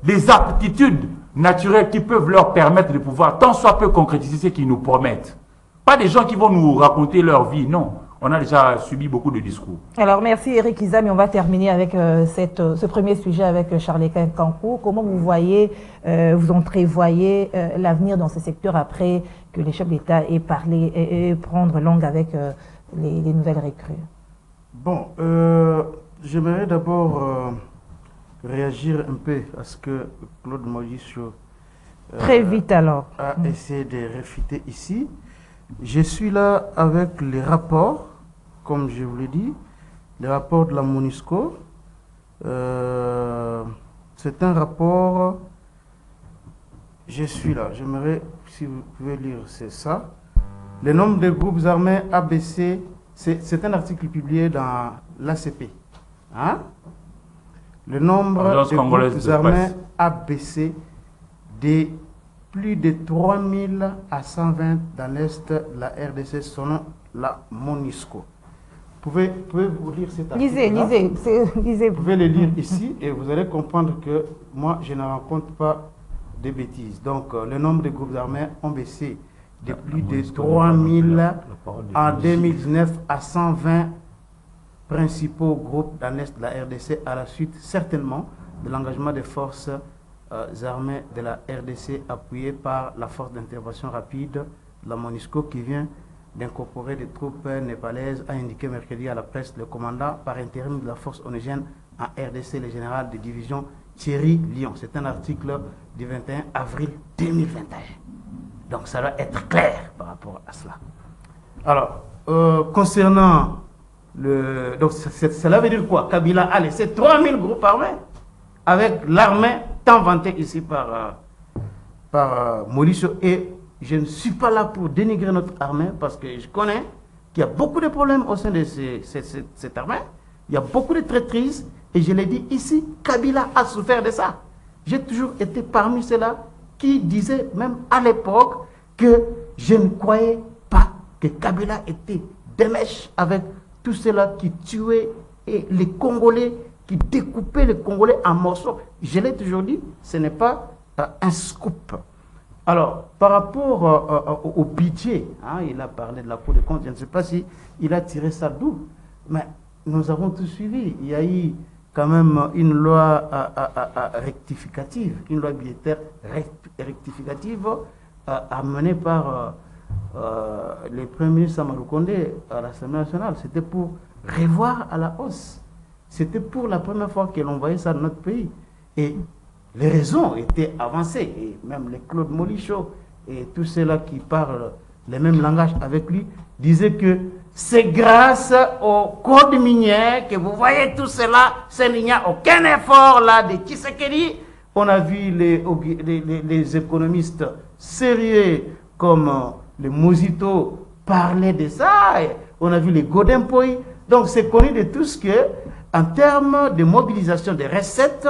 des aptitudes naturelles qui peuvent leur permettre de pouvoir tant soit peu concrétiser ce qu'ils nous promettent. Pas des gens qui vont nous raconter leur vie, non. On a déjà subi beaucoup de discours. Alors, merci Eric Izam, et on va terminer avec ce premier sujet avec Charles-Étienne Kankou. Comment vous voyez, vous entrevoyez l'avenir dans ce secteur après que les chefs d'État aient parlé et prendre langue avec les nouvelles recrues? Bon, j'aimerais d'abord réagir un peu à ce que Claude Mogicho Très vite alors. a essayé de réfuter ici. Je suis là avec les rapports, comme je vous l'ai dit, les rapports de la MONUSCO. C'est un rapport, je suis là, j'aimerais, si vous pouvez lire, c'est ça. Le nombre de groupes armés a baissé, c'est un article publié dans l'ACP. Hein? Le nombre de groupes armés a baissé de plus de 3000 à 120 dans l'Est de la RDC selon la MONUSCO. Pouvez-vous lire cet article? Lisez. Vous pouvez le lire ici et vous allez comprendre que moi, je ne rencontre pas de bêtises. Donc, le nombre de groupes armés ont baissé de plus de 3000 en 2019 à 120 principaux groupes dans l'Est de la RDC à la suite, certainement, de l'engagement des forces armées de la RDC appuyées par la force d'intervention rapide, la MONUSCO, qui vient d'incorporer des troupes népalaises, a indiqué mercredi à la presse le commandant par intérim de la force onusienne en RDC, le général de division Thierry Lyon. C'est un article du 21 avril 2021. Donc ça doit être clair par rapport à cela. Alors, concernant le... Donc cela veut dire quoi? Kabila a laissé 3000 groupes armés avec l'armée tant vantée ici par Maurice. Et je ne suis pas là pour dénigrer notre armée parce que je connais qu'il y a beaucoup de problèmes au sein de cette armée. Il y a beaucoup de traîtrises et je l'ai dit ici, Kabila a souffert de ça. J'ai toujours été parmi ceux-là qui disaient même à l'époque que je ne croyais pas que Kabila était démêche avec tous ceux-là qui tuaient et les Congolais, qui découpaient les Congolais en morceaux. Je l'ai toujours dit, ce n'est pas un scoop. Alors, par rapport au budget, hein, il a parlé de la Cour des comptes, je ne sais pas si il a tiré ça d'où, mais nous avons tout suivi. Il y a eu quand même une loi rectificative, une loi budgétaire rectificative amenée par le Premier ministre Samalou Kondé à l'Assemblée nationale. C'était pour revoir à la hausse. C'était pour la première fois que l'on voyait ça dans notre pays. Et les raisons étaient avancées. Et même les Claude Molicho et tous ceux-là qui parlent le même langage avec lui disaient que c'est grâce au code minier que vous voyez tout cela. Il n'y a aucun effort là de Tshisekedi. On a vu les économistes sérieux comme les Mosito parler de ça. On a vu les Godempoy. Donc c'est connu de tous que en termes de mobilisation des recettes,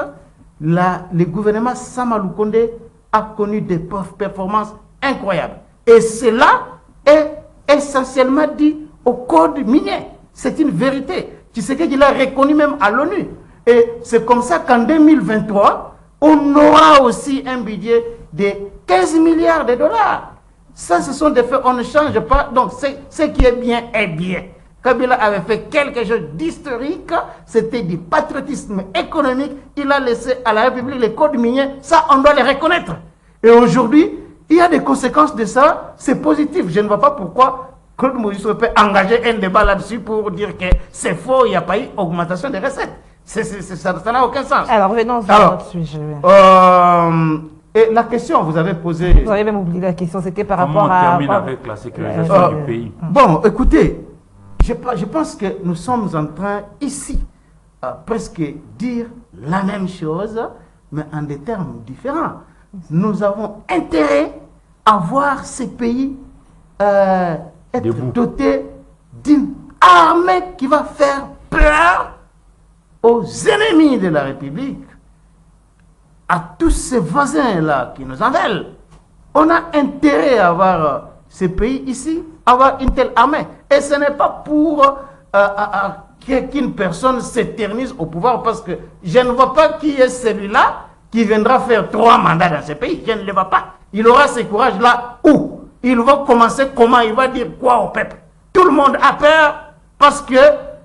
le gouvernement Samalou Kondé a connu des performances incroyables. Et cela est essentiellement dit au code minier. C'est une vérité. Tu sais qu'il a reconnu même à l'ONU. Et c'est comme ça qu'en 2023, on aura aussi un budget de 15 milliards de dollars. Ça, ce sont des faits, on ne change pas. Donc, ce qui est bien est bien. Kabila avait fait quelque chose d'historique, c'était du patriotisme économique. Il a laissé à la République les codes miniers, ça on doit les reconnaître. Et aujourd'hui, il y a des conséquences de ça, c'est positif. Je ne vois pas pourquoi Claude Moïse peut engager un débat là-dessus pour dire que c'est faux, il n'y a pas eu augmentation des recettes. Ça n'a aucun sens. Alors revenons à notre sujet. Et la question, vous avez posé... Vous avez même oublié la question, c'était par rapport à... Comment on termine avec la sécurisation du pays? Bon, écoutez, je pense que nous sommes en train ici presque dire la même chose, mais en des termes différents. Nous avons intérêt à voir ces pays être dotés d'une armée qui va faire peur aux ennemis de la République, à tous ces voisins-là qui nous en veulent. On a intérêt à avoir ces pays ici, avoir une telle armée. Et ce n'est pas pour qu'une personne s'éternise au pouvoir, parce que je ne vois pas qui est celui-là qui viendra faire 3 mandats dans ce pays. Je ne le vois pas. Il aura ce courage-là où? Il va commencer comment? Il va dire quoi au peuple? Tout le monde a peur parce que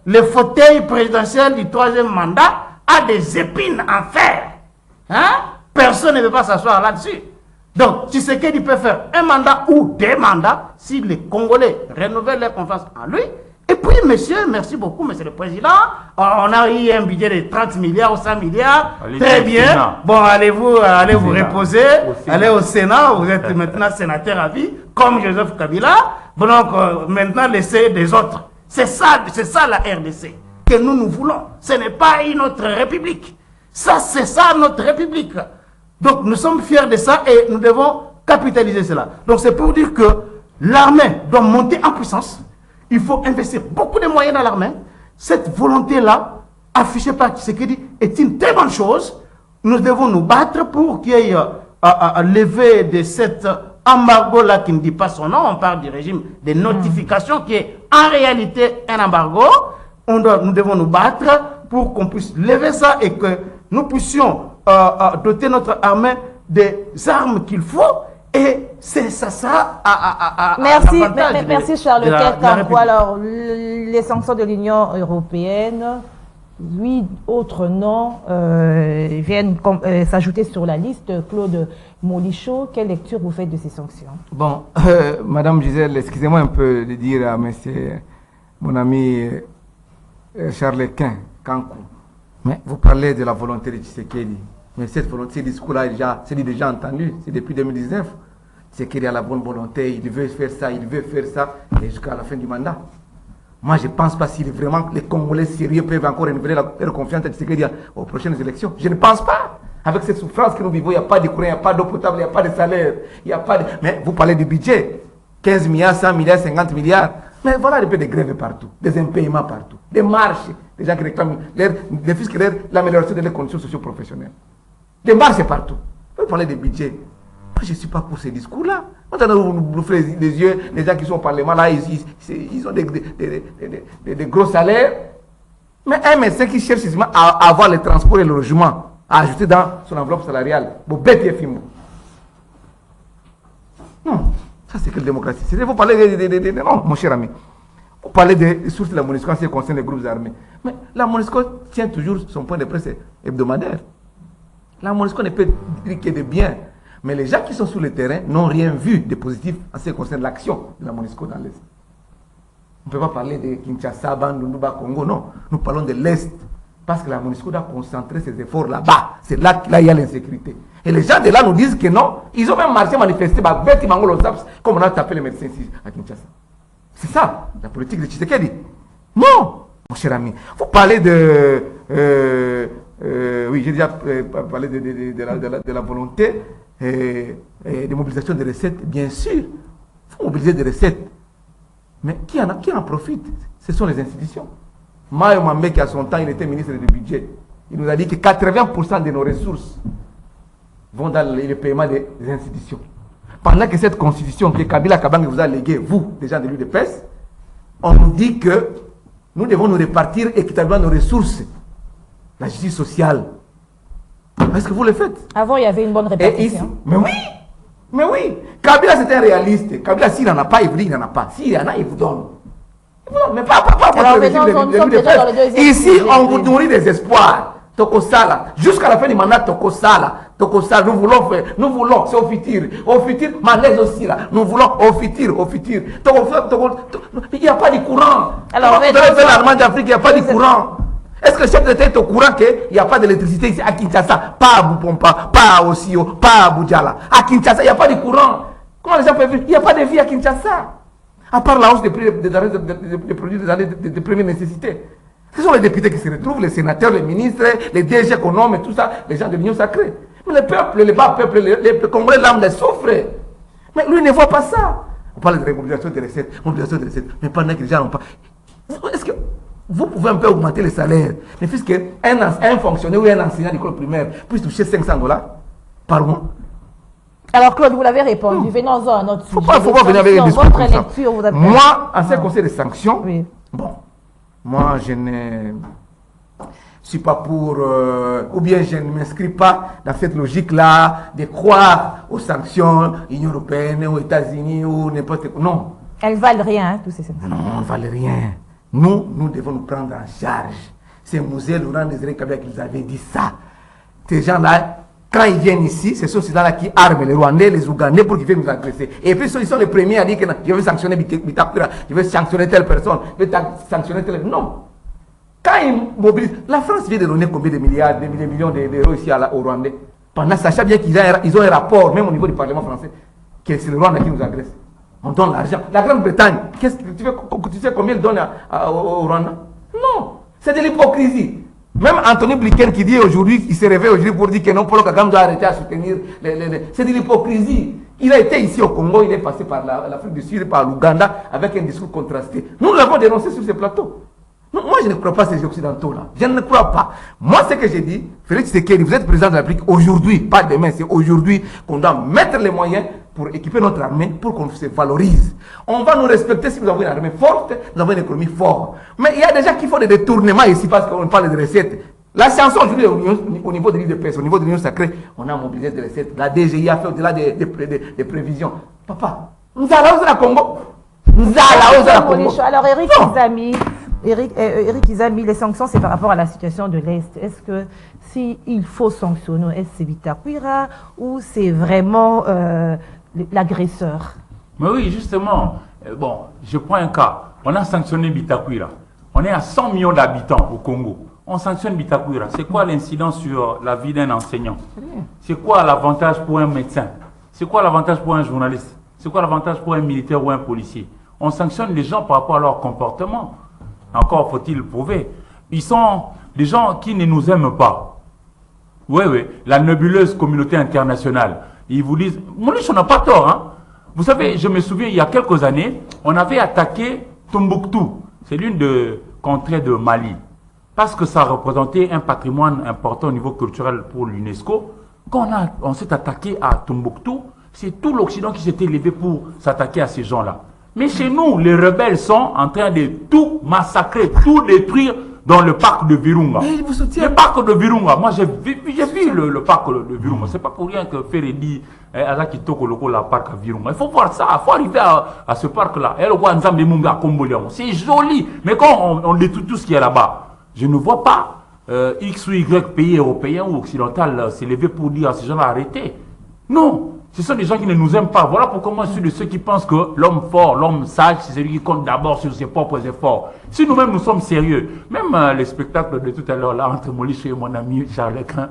le fauteuil présidentiel du 3e mandat a des épines en fer. Hein? Personne ne veut pas s'asseoir là-dessus. Donc, Tshisekedi peut faire un mandat ou des mandats si les Congolais renouvellent leur confiance en lui. Et puis, monsieur, merci beaucoup, monsieur le président. On a eu un budget de 30 milliards ou 100 milliards. Allez, très bien. Sénat. Bon, allez vous reposer. Sénat. Allez au Sénat. Vous êtes maintenant sénateur à vie, comme Joseph Kabila. Bon, donc, maintenant, laissez des autres. C'est ça la RDC que nous voulons. Ce n'est pas une autre république. Ça, c'est ça notre république. Donc, nous sommes fiers de ça et nous devons capitaliser cela. Donc, c'est pour dire que l'armée doit monter en puissance. Il faut investir beaucoup de moyens dans l'armée. Cette volonté-là, affichée par Tshisekedi, est une très bonne chose. Nous devons nous battre pour qu'il y ait lever de cet embargo-là qui ne dit pas son nom. On parle du régime des notifications qui est en réalité un embargo. Nous devons nous battre pour qu'on puisse lever ça et que nous puissions doter notre armée des armes qu'il faut. Et ça sera Merci, l'avantage merci Charles de la Kekampo. République. Alors, les sanctions de l'Union européenne, 8 autres noms viennent s'ajouter sur la liste. Claude Molichot, quelle lecture vous faites de ces sanctions? Bon, Madame Gisèle, excusez-moi un peu de dire à monsieur, mon ami Charles Kankou, mais vous parlez de la volonté de Tshisekedi. Mais cette volonté, ce discours-là, c'est déjà entendu, c'est depuis 2019. Tshisekedi a la bonne volonté, il veut faire ça, et jusqu'à la fin du mandat. Moi, je ne pense pas si vraiment les Congolais sérieux peuvent encore renouveler leur confiance à Tshisekedi aux prochaines élections. Je ne pense pas. Avec cette souffrance que nous vivons, il n'y a pas de courant, il n'y a pas d'eau potable, il n'y a pas de salaire, il n'y a pas de... Mais vous parlez du budget, 15 milliards, 100 milliards, 50 milliards. Mais voilà des grèves partout, des impayements partout, des marches, des gens qui réclament des fiscs, l'amélioration de leurs conditions socio-professionnelles. Des marches partout. Vous parlez des budgets. Moi, je ne suis pas pour ces discours-là. Maintenant, vous nous bouffez les yeux, les gens qui sont au Parlement, là, ils ont des gros salaires. Mais un médecin qui cherche à avoir le transport et le logement, à ajouter dans son enveloppe salariale, vous bêtez film. Non, ça c'est quelle démocratie? Vous parlez non, mon cher ami. Vous parlez des sources de la MONUSCO en ce qui concerne les groupes armés. Mais la MONUSCO tient toujours son point de presse hebdomadaire. La MONUSCO ne peut dire que de bien. Mais les gens qui sont sur le terrain n'ont rien vu de positif en ce qui concerne l'action de la MONUSCO dans l'Est. On ne peut pas parler de Kinshasa, Bandundu, Congo, non. Nous parlons de l'Est. Parce que la MONUSCO doit concentrer ses efforts là-bas. C'est là qu'il y a l'insécurité. Et les gens de là nous disent que non. Ils ont même marché, manifesté, comme on a tapé les médecins ici à Kinshasa. C'est ça, la politique de Tshisekedi. Non, mon cher ami. Vous parlez de... oui, j'ai déjà parlé de la volonté de mobilisation des recettes. Bien sûr, il faut mobiliser des recettes. Mais qui en profite? Ce sont les institutions. Mayo Mambe, qui à son temps, il était ministre du budget. Il nous a dit que 80% de nos ressources vont dans le paiement des institutions. Pendant que cette constitution que Kabila Kabang vous a léguée, vous, les gens de l'UDPS, on nous dit que nous devons nous répartir équitablement nos ressources. La justice sociale. Est-ce que vous le faites? Avant, il y avait une bonne répartition. Mais oui. Kabila, c'est un réaliste. Kabila, s'il n'en a pas, il vous dit qu'il n'en a pas. S'il y en a, il vous donne. Mais pas alors, ici, on vous nourrit des espoirs. Tokosala. Jusqu'à la fin du mandat, Tokosala. Nous voulons, c'est au futur. Au futur, Malaise aussi là. Nous voulons au futur. Il n'y a pas de courant. Alors, vous avez fait l'Allemagne d'Afrique, il n'y a pas de courant. Est-ce que le chef d'État est au courant qu'il n'y a pas d'électricité ici à Kinshasa? Pas à Bupompa, pas à Osio, pas à Boudjala. À Kinshasa, il n'y a pas de courant. Comment les gens peuvent vivre? Il n'y a pas de vie à Kinshasa. À part la hausse des prix des produits de première nécessité. Ce sont les députés qui se retrouvent, les sénateurs, les ministres, les DG économes et tout ça, les gens de l'Union sacrée. Mais le peuple, les bas peuples, les Congolais, l'âme les souffrent. Mais lui ne voit pas ça. On parle de mobilisation des recettes, mais pendant que les gens n'ont pas... Est-ce que vous pouvez un peu augmenter les salaires? Mais puisque un fonctionnaire ou un enseignant d'école primaire puisse toucher $500 par mois. Alors Claude, vous l'avez répondu. Venons-en à notre sujet. Il ne faut pas venir avec des discours votre comme ça. lecture, vous avez... Moi, en ce qui concerne les sanctions, oui. Bon, moi je ne suis pas pour, ou bien je ne m'inscris pas dans cette logique-là de croire aux sanctions Union européenne, aux États-Unis ou n'importe quoi. Non. Elles valent rien, tous ces sanctions. Non, elles ne valent rien. nous devons nous prendre en charge. C'est Moselle Laurent Désiré Kabila qui nous avait dit ça. Ces gens-là, quand ils viennent ici, ce sont ces gens-là qui arment les Rwandais, les Ougandais pour qu'ils viennent nous agresser. Et puis ils sont les premiers à dire que je vais sanctionner Bitakura, je vais sanctionner telle personne, je vais sanctionner telle... Non. Quand ils mobilisent... La France vient de donner combien de milliards, de millions d'euros ici au Rwandais. Pendant sachant bien qu'ils ont un rapport, même au niveau du Parlement français, que c'est le Rwanda qui nous agresse. On donne l'argent. La Grande-Bretagne, tu sais combien ils donnent au Rwanda? Non. C'est de l'hypocrisie. Même Anthony Blinken qui dit aujourd'hui, il se réveille aujourd'hui pour dire que non, Paul Kagame doit arrêter à soutenir c'est de l'hypocrisie. Il a été ici au Congo, il est passé par l'Afrique du Sud, par l'Ouganda, avec un discours contrasté. Nous l'avons dénoncé sur ce plateau. Non, moi, je ne crois pas à ces Occidentaux-là. Je ne crois pas. Moi, ce que j'ai dit, Félix Tshisekedi, vous êtes président de la République aujourd'hui, pas demain, c'est aujourd'hui qu'on doit mettre les moyens pour équiper notre armée, pour qu'on se valorise. On va nous respecter si nous avons une armée forte, nous avons une économie forte. Mais il y a des gens qui font des détournements ici parce qu'on parle de recettes. La chanson aujourd'hui, au niveau de l'île de Pesse, au niveau de l'Union sacrée, on a mobilisé des recettes. La DGI a fait au-delà des prévisions. Papa, nous allons à Congo. Nous allons à Congo. Alors, Eric Izami, les sanctions, c'est par rapport à la situation de l'Est. Est-ce que s'il faut sanctionner, est-ce c'est Bitakura ou c'est vraiment l'agresseur? Mais oui, justement. Bon, je prends un cas. On a sanctionné Bitakura. On est à 100 millions d'habitants au Congo. On sanctionne Bitakura. C'est quoi l'incidence sur la vie d'un enseignant? C'est quoi l'avantage pour un médecin? C'est quoi l'avantage pour un journaliste? C'est quoi l'avantage pour un militaire ou un policier? On sanctionne les gens par rapport à leur comportement. Encore faut-il le prouver. Ils sont des gens qui ne nous aiment pas. Oui, oui. La nébuleuse communauté internationale. Ils vous disent... Moulich, on n'a pas tort. Hein? Vous savez, je me souviens, il y a quelques années, on avait attaqué Tombouctou. C'est l'une des contrées de Mali. Parce que ça représentait un patrimoine important au niveau culturel pour l'UNESCO. Quand on s'est attaqué à Tombouctou, c'est tout l'Occident qui s'était levé pour s'attaquer à ces gens-là. Mais chez nous, les rebelles sont en train de tout massacrer, tout détruire dans le parc de Virunga. Le parc de Virunga, moi j'ai vu le parc de Virunga. C'est pas pour rien que Feredi Azaki Toko Loko la parc à Virunga. Il faut voir ça, il faut arriver à ce parc-là. C'est joli, mais quand on détruit tout ce qui est là-bas, je ne vois pas X ou Y pays européen ou occidental s'élever pour dire à ces gens-là arrêtez. Non. Ce sont des gens qui ne nous aiment pas. Voilà pourquoi moi je suis de ceux qui pensent que l'homme fort, l'homme sage, c'est celui qui compte d'abord sur ses propres efforts. Si nous-mêmes nous sommes sérieux, même les spectacles de tout à l'heure là entre Moliche et mon ami Charles Lequin,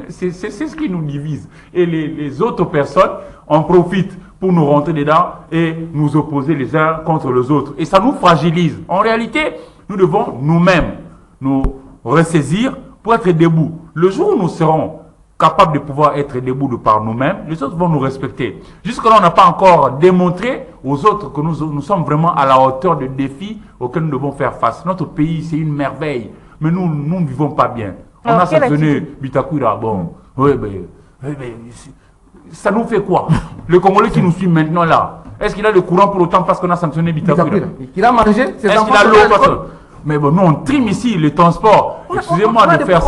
c'est ce qui nous divise. Et les autres personnes en profitent pour nous rentrer dedans et nous opposer les uns contre les autres. Et ça nous fragilise. En réalité, nous devons nous-mêmes nous ressaisir pour être debout. Le jour où nous serons capables de pouvoir être debout de par nous-mêmes, les autres vont nous respecter. Jusque-là, on n'a pas encore démontré aux autres que nous sommes vraiment à la hauteur des défis auxquels nous devons faire face. Notre pays, c'est une merveille, mais nous ne vivons pas bien. On a sanctionné Bitakura, bon, oui, mais ça nous fait quoi? Le Congolais qui nous suit maintenant là, est-ce qu'il a le courant pour autant parce qu'on a sanctionné Bitakura? Il a mangé? Est-ce qu'il a l'eau? Mais bon, nous on trime ici les transports. Excusez-moi de faire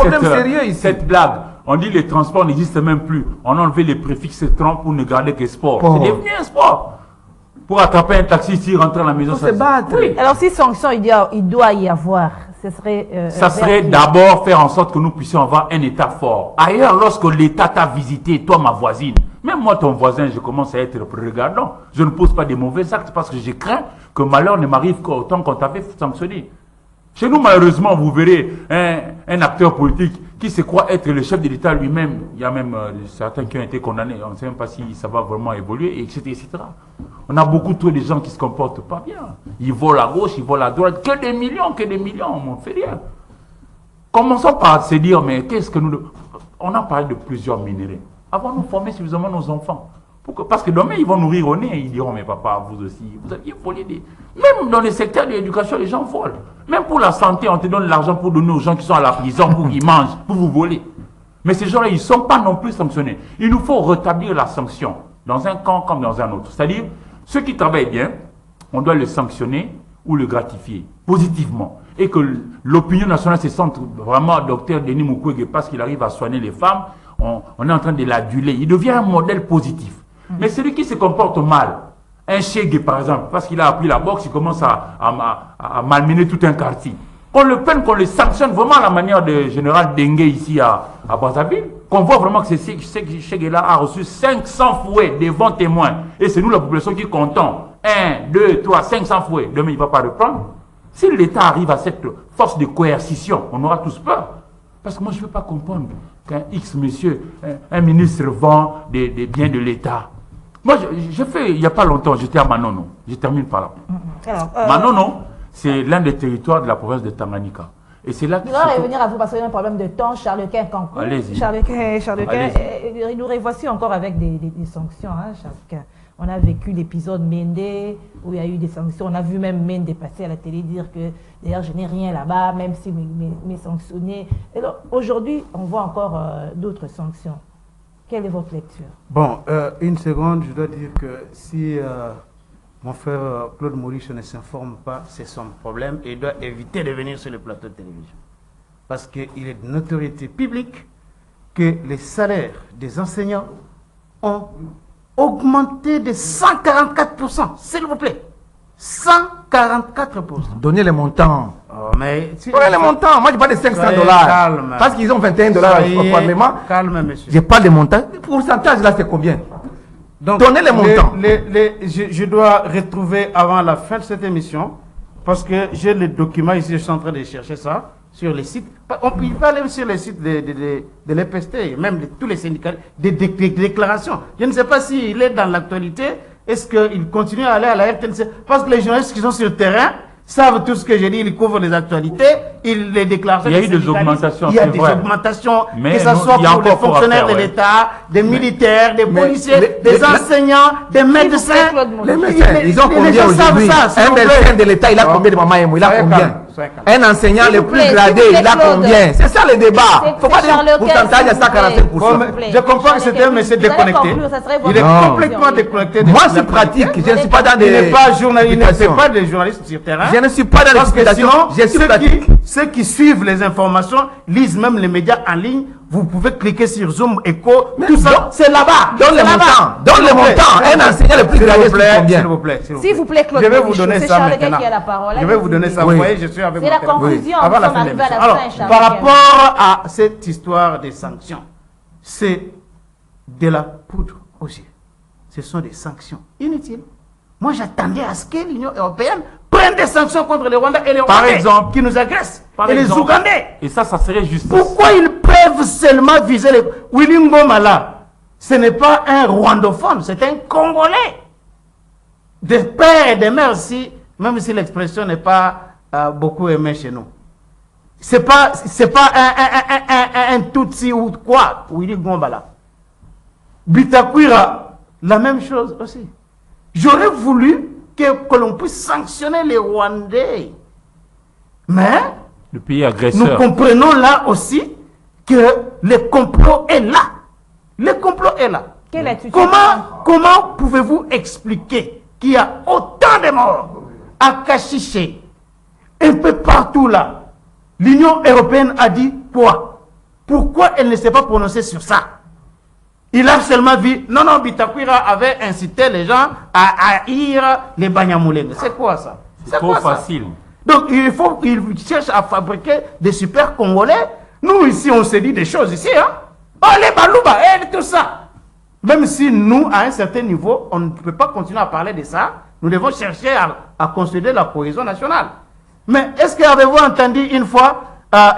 cette blague. On dit les transports n'existent même plus. On a enlevé les préfixes trans pour ne garder que sport. C'est devenu un sport. Pour attraper un taxi ici, rentrer à la maison. Pour se battre. Oui. Alors si sanction, il doit y avoir. Ça serait d'abord faire en sorte que nous puissions avoir un État fort. Ailleurs, lorsque l'État t'a visité, toi ma voisine, même moi ton voisin, je commence à être regardant. Je ne pose pas des mauvais actes parce que je crains que malheur ne m'arrive qu'autant qu'on t'avait sanctionné. Chez nous, malheureusement, vous verrez un acteur politique qui se croit être le chef de l'État lui-même. Il y a même certains qui ont été condamnés. On ne sait même pas si ça va vraiment évoluer, etc., etc. On a beaucoup trop de gens qui ne se comportent pas bien. Ils volent à gauche, ils volent à droite. Que des millions, on ne fait rien. Commençons par se dire, mais qu'est-ce que nous... On a parlé de plusieurs minéraux. Avons-nous formé suffisamment nos enfants? Parce que demain, ils vont nous rire au nez. Ils diront, mais papa, vous aussi, vous aviez volé des... Même dans le secteur de l'éducation, les gens volent. Même pour la santé, on te donne l'argent pour donner aux gens qui sont à la prison, pour qu'ils mangent, pour vous voler. Mais ces gens-là, ils ne sont pas non plus sanctionnés. Il nous faut rétablir la sanction, dans un camp comme dans un autre. C'est-à-dire, ceux qui travaillent bien, on doit le sanctionner ou le gratifier, positivement. Et que l'opinion nationale se sente vraiment Dr Denis Mukwege, parce qu'il arrive à soigner les femmes, on est en train de l'aduler. Il devient un modèle positif. Mais celui qui se comporte mal, un Chegue par exemple, parce qu'il a appris la boxe, il commence à malmener tout un quartier. Qu'on le peine, qu'on le sanctionne vraiment à la manière de général Dengue ici à Brazzaville, qu'on voit vraiment que ce Chegue-là a reçu 500 fouets devant témoins. Et c'est nous la population qui comptons. 1, 2, 3, 500 fouets. Demain, il ne va pas reprendre. Si l'État arrive à cette force de coercition, on aura tous peur. Parce que moi, je ne veux pas comprendre qu'un X monsieur, un ministre vend des biens de l'État. Moi, j'ai fait, il n'y a pas longtemps, j'étais à Manono. Je termine par là. Alors, Manono, c'est l'un des territoires de la province de Tanganyika. Et c'est là que... Je vais revenir à vous parce qu'il y a un problème de temps. Charles-Quint, Cancun. Allez-y. Charles-Quint, nous revoici encore avec des sanctions, hein, Charles-Quint. On a vécu l'épisode Mende, où il y a eu des sanctions. On a vu même Mende passer à la télé dire que, d'ailleurs, je n'ai rien là-bas, même si mes sanctionnés. Et donc, aujourd'hui, on voit encore d'autres sanctions. Quelle est votre lecture? Bon, une seconde, je dois dire que si mon frère Claude Maurice ne s'informe pas, c'est son problème et il doit éviter de venir sur le plateau de télévision. Parce qu'il est de notoriété publique que les salaires des enseignants ont augmenté de 144%, s'il vous plaît. 144%. Donnez les montants. Oh, mais Donnez les montants. Moi, je parle de 500 $. Calme. Parce qu'ils ont 21 $ au Parlement. Calme, monsieur. Je parle de montants. Le pourcentage, là, c'est combien? Donc, donnez les montants. Je dois retrouver avant la fin de cette émission, parce que j'ai les documents ici, je suis en train de chercher ça, sur les sites. On peut aller sur les sites de l'EPST, même de tous les syndicats, des déclarations. Je ne sais pas s'il est dans l'actualité, est-ce qu'il continue à aller à la RTNC? Parce que les journalistes qui sont sur le terrain savent tout ce que j'ai dit, ils couvrent les actualités, les déclarations. Il y a eu des augmentations. Il y a des augmentations, mais que ce soit pour les fonctionnaires de l'État, des militaires, des policiers, des enseignants, des médecins. Les médecins, ils ont combien aujourd'hui? Un médecin de l'État, il a combien de mamans? Il a combien? Un enseignant le plus gradé, il a combien? C'est ça le débat. Il ne faut pas dire pourcentage à 145%. Je comprends que c'était un monsieur déconnecté. Il est complètement déconnecté. Moi, c'est pratique. Je ne suis pas dans des... Il n'est pas journaliste, il ne fait pas de journaliste sur terrain. Je ne suis pas dans l'explication. Je suis pratique. Ceux qui suivent les informations, lisent même les médias en ligne, vous pouvez cliquer sur Zoom, Echo, tout ça, c'est là-bas. Donne les montants. Donne les montants. Un enseignant le plus gradé, c'est combien? S'il vous plaît, Claude. Je vais vous donner ça maintenant. Je vais vous donner ça. Vous voyez, je suis avec vous. C'est la conclusion. Avant la fin de l'émission. Alors, par rapport à cette histoire des sanctions, c'est de la poudre aux yeux. Ce sont des sanctions inutiles. Moi, j'attendais à ce que l'Union européenne prenne des sanctions contre les Rwandais et les Rwandais qui nous agressent. Et les Ougandais. Et ça serait justice. Pourquoi ils peuvent seulement viser les... Willy Ngoma là, ce n'est pas un rwandophone, c'est un Congolais. Des pères et des mères aussi, même si l'expression n'est pas beaucoup aimée chez nous. C'est pas un Tutsi ou quoi, Willy Ngoma là. Bitakwira, la même chose aussi. J'aurais voulu que l'on puisse sanctionner les Rwandais. Mais le pays agresseur. Nous comprenons là aussi que le complot est là. Le complot est là. Comment pouvez-vous expliquer qu'il y a autant de morts à Kachiché, un peu partout là? L'Union européenne a dit quoi? Pourquoi elle ne s'est pas prononcée sur ça? Il a seulement vu, non, Bitakwira avait incité les gens à haïr les Banyamulenge. C'est quoi ça? C'est trop facile. Donc il faut qu'ils cherchent à fabriquer des super Congolais. Nous ici, on se dit des choses ici, hein? Oh, les Balouba, et tout ça. Même si nous, à un certain niveau, on ne peut pas continuer à parler de ça, nous devons chercher à consolider la cohésion nationale. Mais est-ce que avez-vous entendu une fois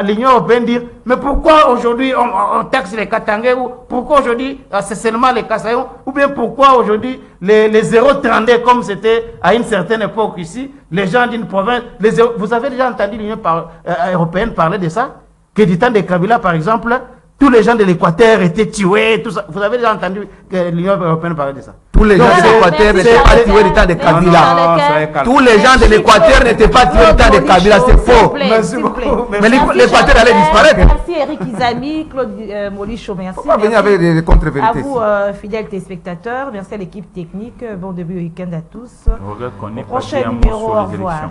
l'Union européenne dire, mais pourquoi aujourd'hui on taxe les Katangais, ou pourquoi aujourd'hui c'est seulement les Kassaïons, ou bien pourquoi aujourd'hui les 0,32 comme c'était à une certaine époque ici, les gens d'une province, vous avez déjà entendu l'Union européenne parler de ça? Que du temps de Kabila par exemple, tous les gens de l'Équateur étaient tués, tout ça. Vous avez déjà entendu que l'Union européenne parlait de ça? Tous les gens de l'Équateur n'étaient pas tués du temps de Kabila. Tous les gens de l'Équateur n'étaient pas tués du temps de Kabila, c'est faux. Mais l'Équateur allait disparaître. Merci Eric Izami, Claude Molicho, merci. Pourquoi venir avec des contre-vérités? À vous, fidèles téléspectateurs, merci à l'équipe technique. Bon début de week-end à tous. Je regrette qu'on ait pas dit Prochain un mot numéro, sur au les revoir. élections.